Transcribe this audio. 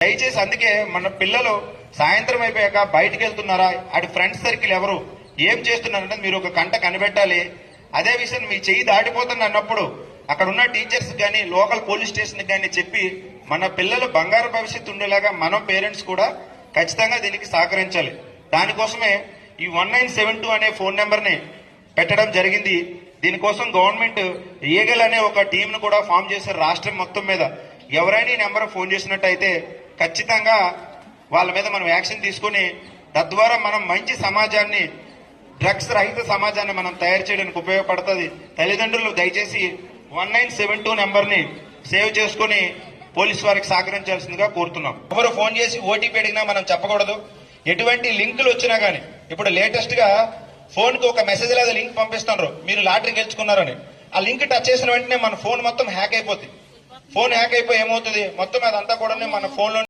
దయచేసి అందుకే మన పిల్లలు సాయంత్రం అయిపోయాక బయటికి వెళ్తున్నారా, అటు ఫ్రెండ్స్ సర్కిల్ ఎవరు ఏం చేస్తున్నారంటే మీరు ఒక కంట కనిపెట్టాలి. అదే విషయం మీ చెయ్యి దాటిపోతుంది అన్నప్పుడు అక్కడ ఉన్న టీచర్స్ కానీ లోకల్ పోలీస్ స్టేషన్ కానీ చెప్పి మన పిల్లలు బంగారు భవిష్యత్తు ఉండేలాగా మనం పేరెంట్స్ కూడా ఖచ్చితంగా దీనికి సహకరించాలి. దానికోసమే ఈ 1972 అనే ఫోన్ నెంబర్ ని పెట్టడం జరిగింది. దీనికోసం గవర్నమెంట్ ఈగల్ అనే ఒక టీం ను కూడా ఫామ్ చేశారు రాష్ట్రం మొత్తం మీద. ఎవరైనా ఈ నెంబర్ ఫోన్ చేసినట్టయితే ఖచ్చితంగా వాళ్ళ మీద మనం యాక్షన్ తీసుకుని తద్వారా మనం మంచి సమాజాన్ని, డ్రగ్స్ రహిత సమాజాన్ని మనం తయారు చేయడానికి ఉపయోగపడుతుంది. తల్లిదండ్రులు దయచేసి 1972 నెంబర్ ని సేవ్ చేసుకుని పోలీసు వారికి సహకరించాల్సిందిగా కోరుతున్నాం. ఎవరు ఫోన్ చేసి ఓటీపీ అడిగినా మనం చెప్పకూడదు. ఎటువంటి లింకులు వచ్చినా గానీ, ఇప్పుడు లేటెస్ట్ గా ఫోన్ కు ఒక మెసేజ్ లేదా లింక్ పంపిస్తున్నారు, మీరు లాటరీ గెలుచుకున్నారని. ఆ లింక్ టచ్ చేసిన వెంటనే మన ఫోన్ మొత్తం హ్యాక్ అయిపోతుంది. ఫోన్ హ్యాక్ అయిపోయి ఏమవుతుంది, మొత్తం అదంతా కూడా మన ఫోన్ లో